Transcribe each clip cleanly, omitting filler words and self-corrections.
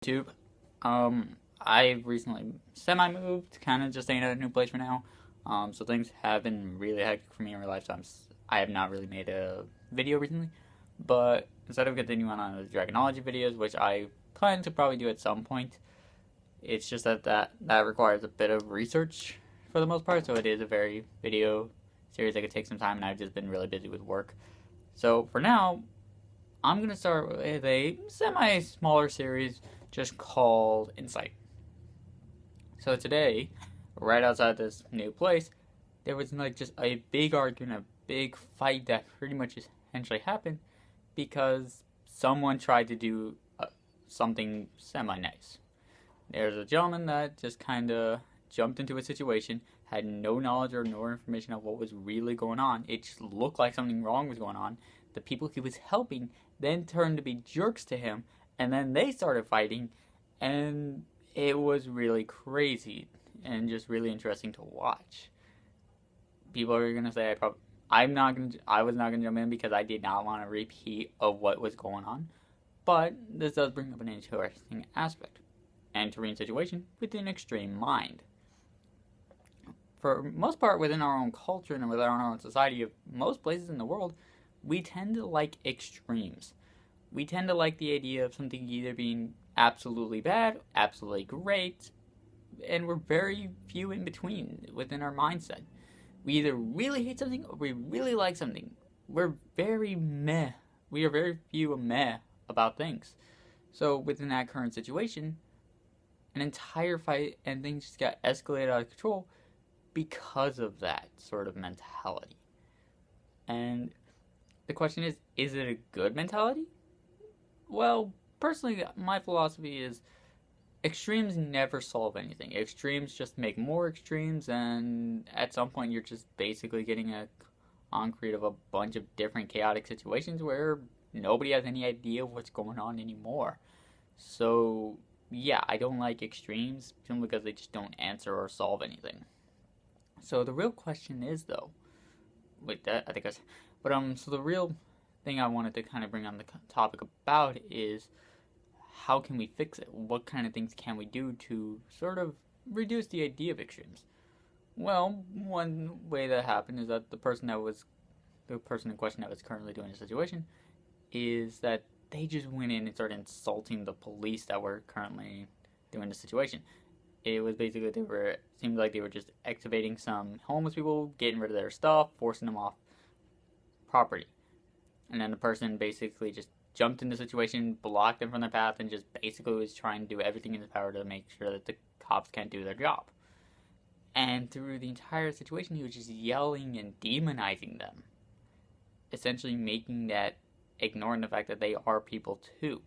YouTube. I recently semi-moved, kind of just staying at a new place for now. So things have been really hectic for me in real life, so I have not really made a video recently. But instead of continuing on the Dragonology videos, which I plan to probably do at some point, it's just that requires a bit of research for the most part, so it is a very video series that could take some time, and I've just been really busy with work. So for now, I'm going to start with a semi-smaller series just called Insight. So today, right outside this new place, there was like just a big argument, a big fight that pretty much essentially happened because someone tried to do something semi-nice. There's a gentleman that just kind of jumped into a situation, had no knowledge or no information of what was really going on. It just looked like something wrong was going on. The people he was helping then turned to be jerks to him, and then they started fighting, and it was really crazy and just really interesting to watch. People are gonna say I was not gonna jump in because I did not want a repeat of what was going on, but this does bring up an interesting aspect. Entering a situation with an extreme mind. For most part, within our own culture and within our own society of most places in the world, we tend to like extremes. We tend to like the idea of something either being absolutely bad, absolutely great, and we're very few in between within our mindset. We either really hate something or we really like something. We're very meh. We are very few meh about things. So within that current situation, an entire fight and things just got escalated out of control because of that sort of mentality. And the question is it a good mentality? Well, personally, my philosophy is extremes never solve anything. Extremes just make more extremes, and at some point you're just basically getting a concrete of a bunch of different chaotic situations where nobody has any idea what's going on anymore. So yeah, I don't like extremes simply because they just don't answer or solve anything. So the real question is, though, wait, that I think I said, but so the real thing I wanted to kind of bring on the topic about is how can we fix it? What kind of things can we do to sort of reduce the idea of extremes? Well, one way that happened is that the person in question that was currently doing the situation is that they just went in and started insulting the police that were currently doing the situation. It was basically seemed like they were just excavating some homeless people, getting rid of their stuff, forcing them off property. And then the person basically just jumped in the situation, blocked them from their path, and just basically was trying to do everything in his power to make sure that the cops can't do their job. And through the entire situation, he was just yelling and demonizing them, essentially ignoring the fact that they are people too.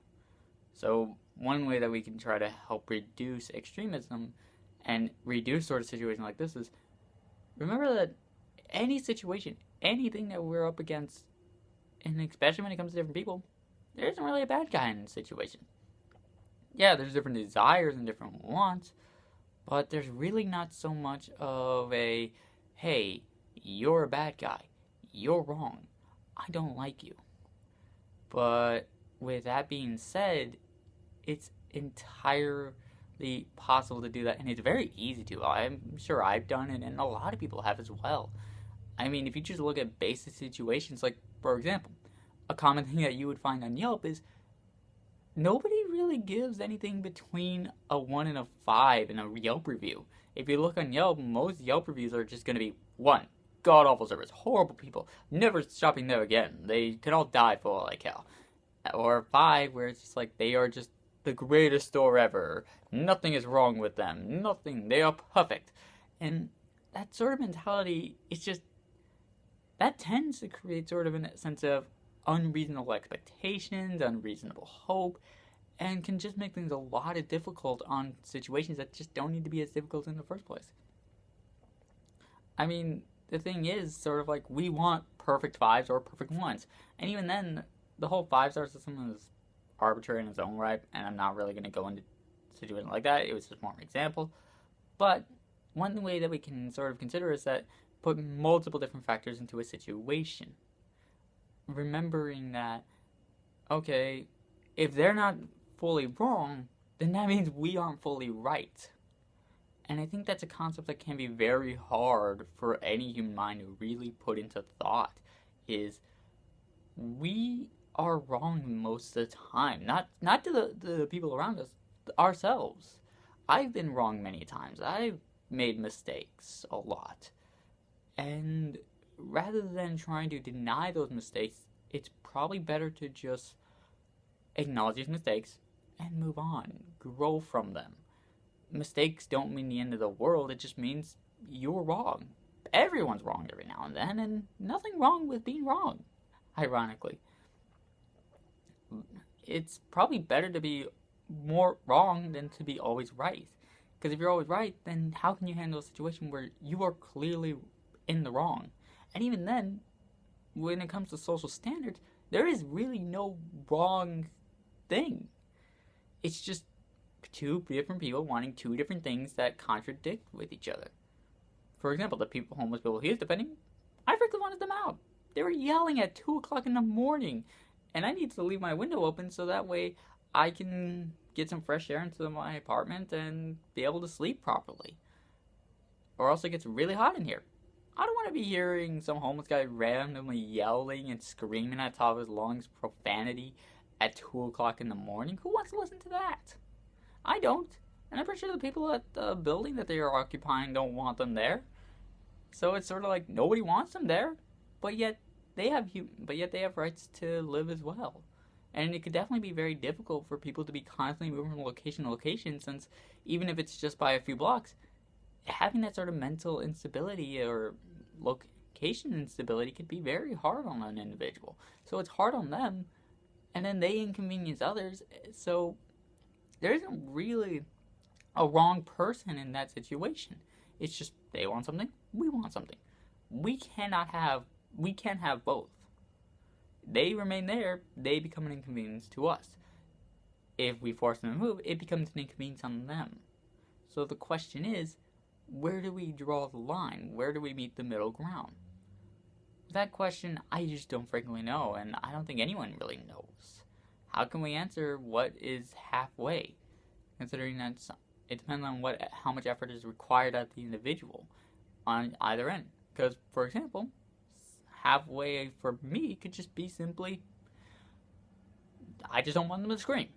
So one way that we can try to help reduce extremism and reduce sort of situations like this is remember that any situation, anything that we're up against, and especially when it comes to different people, there isn't really a bad guy in the situation. Yeah, there's different desires and different wants, but there's really not so much of a, hey, you're a bad guy, you're wrong, I don't like you. But with that being said, it's entirely possible to do that, and it's very easy to. I'm sure I've done it, and a lot of people have as well. I mean, if you just look at basic situations, like, for example, a common thing that you would find on Yelp is nobody really gives anything between a 1 and a 5 in a Yelp review. If you look on Yelp, most Yelp reviews are just going to be 1, god-awful service, horrible people, never shopping there again, they can all die for all like hell. Or 5, where it's just like they are just the greatest store ever, nothing is wrong with them, nothing, they are perfect. And that sort of mentality, it's just, that tends to create sort of a sense of unreasonable expectations, unreasonable hope, and can just make things a lot of difficult on situations that just don't need to be as difficult in the first place. I mean, the thing is, sort of like, we want perfect 5s or perfect 1s. And even then, the whole 5-star system is arbitrary in its own right, and I'm not really going to go into situations like that. It was just more an example. But one way that we can sort of consider is that put multiple different factors into a situation. Remembering that, okay, if they're not fully wrong, then that means we aren't fully right. And I think that's a concept that can be very hard for any human mind to really put into thought, is we are wrong most of the time. Not to the people around us, ourselves. I've been wrong many times. I've made mistakes a lot. And rather than trying to deny those mistakes, it's probably better to just acknowledge these mistakes and move on, grow from them. Mistakes don't mean the end of the world, it just means you're wrong. Everyone's wrong every now and then, and nothing wrong with being wrong, ironically. It's probably better to be more wrong than to be always right. Because if you're always right, then how can you handle a situation where you are clearly in the wrong? And even then, when it comes to social standards, there is really no wrong thing. It's just two different people wanting two different things that contradict with each other. For example, the homeless people he was defending, I freaking wanted them out. They were yelling at 2 o'clock in the morning, and I need to leave my window open so that way I can get some fresh air into my apartment and be able to sleep properly. Or else it gets really hot in here. I don't want to be hearing some homeless guy randomly yelling and screaming at the top of his lungs profanity at 2 o'clock in the morning. Who wants to listen to that? I don't. And I'm pretty sure the people at the building that they are occupying don't want them there. So it's sort of like nobody wants them there, but yet they have rights to live as well. And it could definitely be very difficult for people to be constantly moving from location to location, since even if it's just by a few blocks, having that sort of mental instability or location instability could be very hard on an individual. So it's hard on them, and then they inconvenience others. So there isn't really a wrong person in that situation. It's just they want something, we want something. We can't have both. They remain there, they become an inconvenience to us. If we force them to move, it becomes an inconvenience on them. So the question is, where do we draw the line? Where do we meet the middle ground? That question, I just don't frequently know, and I don't think anyone really knows. How can we answer what is halfway? Considering that it depends on how much effort is required at the individual on either end. Because, for example, halfway for me could just be simply, I just don't want them to scream.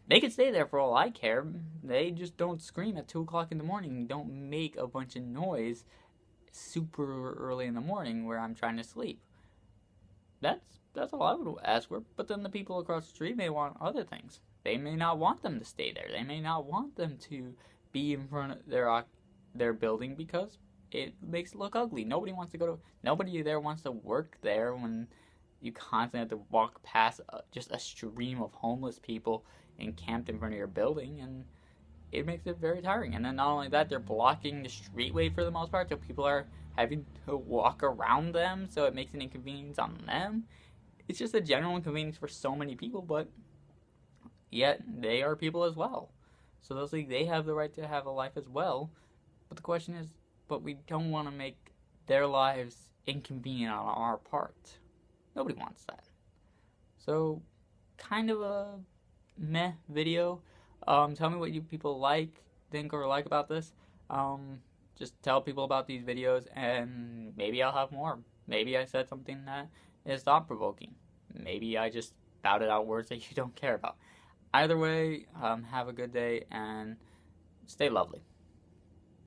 They can stay there for all I care. They just don't scream at 2 o'clock in the morning. Don't make a bunch of noise super early in the morning where I'm trying to sleep. That's all I would ask for. But then the people across the street may want other things. They may not want them to stay there. They may not want them to be in front of their building because it makes it look ugly. Nobody there wants to work there when you constantly have to walk past just a stream of homeless people encamped in front of your building, and it makes it very tiring. And then not only that, they're blocking the streetway for the most part, so people are having to walk around them, so it makes an inconvenience on them. It's just a general inconvenience for so many people, but yet they are people as well. So they have the right to have a life as well. But the question is, but we don't want to make their lives inconvenient on our part. Nobody wants that. So, kind of a meh video. Tell me what you people think or like about this. Just tell people about these videos, and maybe I'll have more. Maybe I said something that is thought-provoking. Maybe I just spouted out words that you don't care about. Either way, have a good day, and stay lovely.